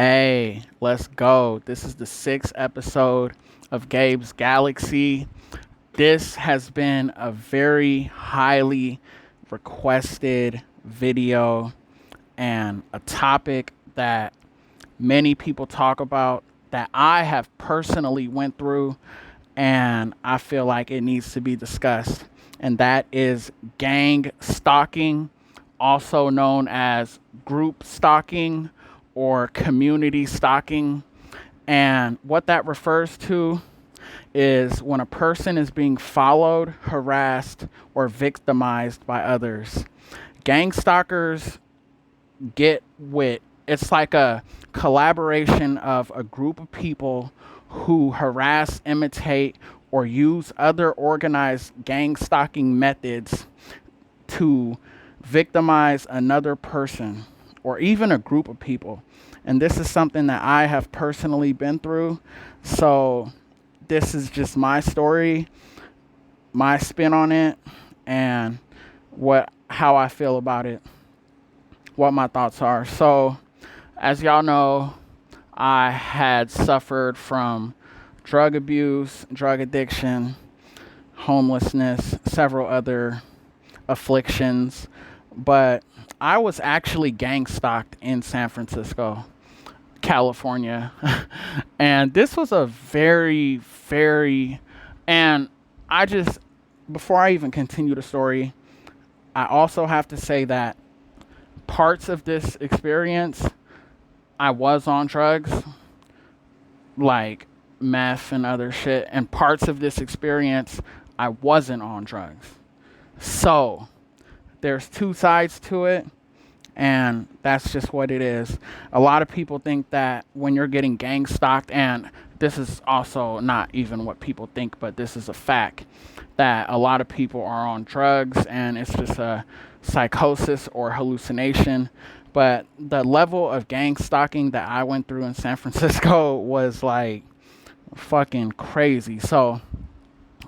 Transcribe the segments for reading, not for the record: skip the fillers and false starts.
Hey, let's go. This is the sixth episode of Gabe's Galaxy. This has been a very highly requested video and a topic that many people talk about that I have personally went through, and I feel like it needs to be discussed. And that is gang stalking, also known as group stalking or community stalking. And what that refers to is when a person is being followed, harassed, or victimized by others. Gang stalkers get with it's like a collaboration of a group of people who harass, imitate, or use other organized gang stalking methods to victimize another person or even a group of people. And this is something that I have personally been through. So this is just my story, my spin on it, and how I feel about it, what my thoughts are. So as y'all know, I had suffered from drug abuse, drug addiction, homelessness, several other afflictions, but I was actually gang stalked in San Francisco, California. And this was a and I just, before I even continue the story, I also have to say that parts of this experience, I was on drugs, like meth and other shit, and parts of this experience, I wasn't on drugs. So there's two sides to it, and that's just what it is. A lot of people think that when you're getting gang stalked, and this is also not even what people think, but this is a fact, that a lot of people are on drugs and it's just a psychosis or hallucination. But the level of gang stalking that I went through in San Francisco was like fucking crazy. So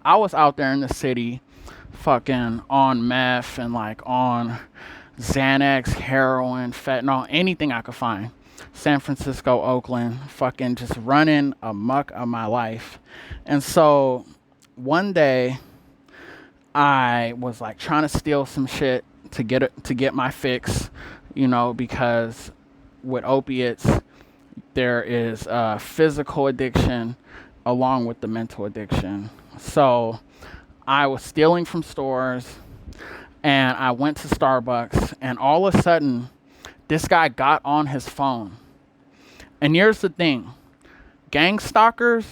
I was out there in the city fucking on meth and like on Xanax, heroin, fentanyl, anything I could find. San Francisco, Oakland, fucking just running amok of my life. And so one day I was like trying to steal some shit to get my fix, because with opiates there is physical addiction along with the mental addiction. So I was stealing from stores, and I went to Starbucks, and all of a sudden this guy got on his phone. And here's the thing, gang stalkers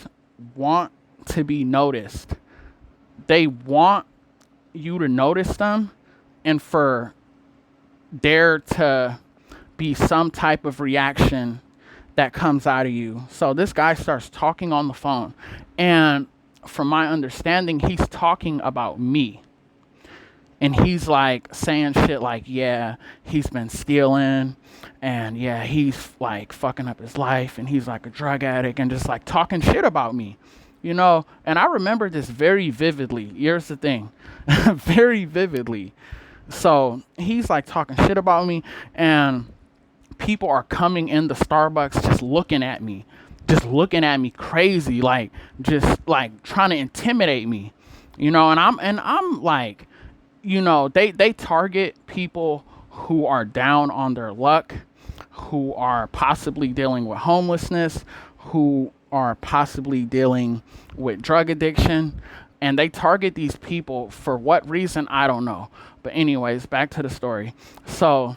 want to be noticed. They want you to notice them and for there to be some type of reaction that comes out of you. So this guy starts talking on the phone, and from my understanding, he's talking about me. And he's like saying shit like, yeah, he's been stealing, and yeah, he's like fucking up his life, and he's like a drug addict, and just like talking shit about me, And I remember this very vividly. Here's the thing, very vividly. So he's like talking shit about me, and people are coming in the Starbucks just looking at me crazy, like just like trying to intimidate me, and I'm like, they target people who are down on their luck, who are possibly dealing with homelessness, who are possibly dealing with drug addiction, and they target these people for what reason, I don't know. But anyways, back to the story. So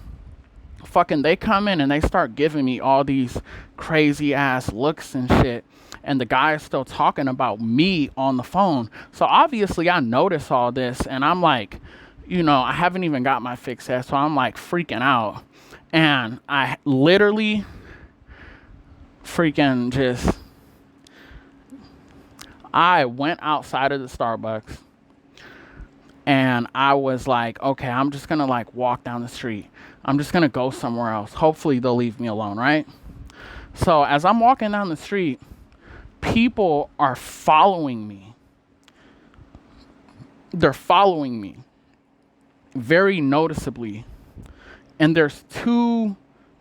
fucking they come in and they start giving me all these crazy ass looks and shit, and the guy is still talking about me on the phone. So obviously I notice all this, and I'm like, I haven't even got my fix yet, so I'm like freaking out. And I literally freaking I went outside of the Starbucks, and I was like, okay, I'm just gonna like walk down the street. I'm just gonna go somewhere else. Hopefully they'll leave me alone, right? So as I'm walking down the street, people are following me. They're following me very noticeably. And there's two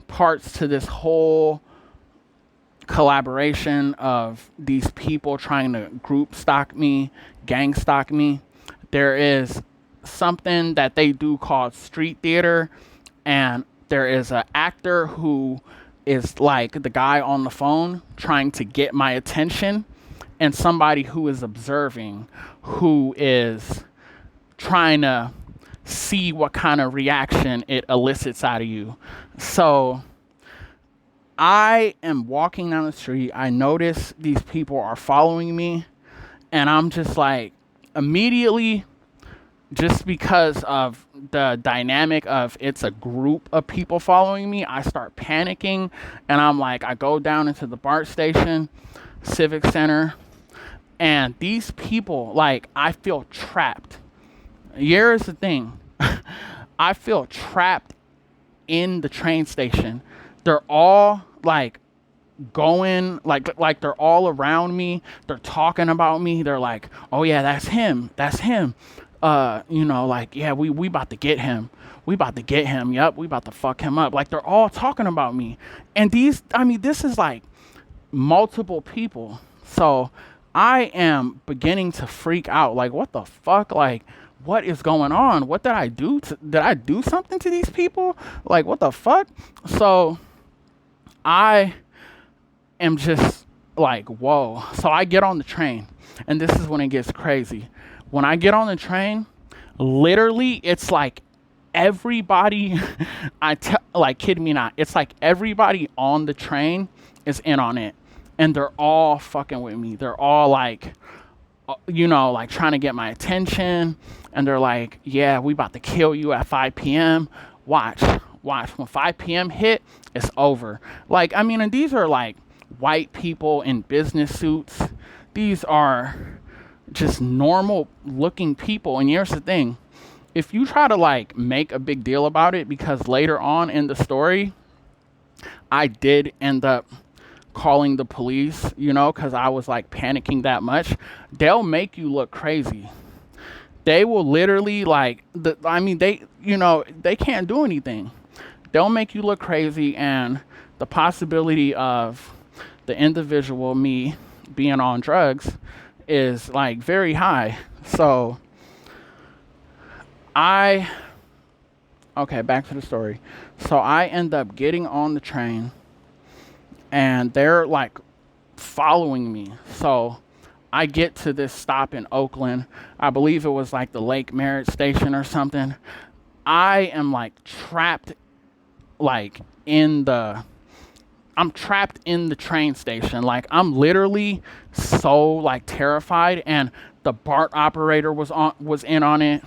parts to this whole collaboration of these people trying to group stalk me, gang stalk me. There is something that they do called street theater, and there is an actor who is like the guy on the phone trying to get my attention, and somebody who is observing, who is trying to see what kind of reaction it elicits out of you. So I am walking down the street. I notice these people are following me, and I'm just like, immediately, just because of the dynamic of it's a group of people following me, I start panicking, and I'm like, I go down into the BART station, Civic Center, and these people, like, I feel trapped. Here's the thing. I feel trapped in the train station. They're all like going, like they're all around me. They're talking about me. They're like, oh yeah, that's him. That's him. Like, yeah, we about to get him. We about to get him. Yep, we about to fuck him up. Like, they're all talking about me. And this is like multiple people. So I am beginning to freak out. Like, what the fuck? Like, what is going on? What did I do? Did I do something to these people? Like, what the fuck? So I am just like, whoa. So I get on the train, and this is when it gets crazy. When I get on the train, literally, it's like everybody, like, kid me not, it's like everybody on the train is in on it, and they're all fucking with me. They're all like, like trying to get my attention, and they're like, yeah, we about to kill you at 5 p.m. Watch. When 5 p.m. hit, it's over. Like, I mean, and these are like white people in business suits. These are just normal looking people. And here's the thing. If you try to like make a big deal about it, because later on in the story, I did end up calling the police, because I was like panicking that much, they'll make you look crazy. They will literally they can't do anything. They'll make you look crazy, and the possibility of the individual, me, being on drugs is like very high. So back to the story. So I end up getting on the train, and they're like following me. So I get to this stop in Oakland. I believe it was like the Lake Merritt station or something. I am like trapped, I'm trapped in the train station. Like, I'm literally so like terrified, and the BART operator was in on it.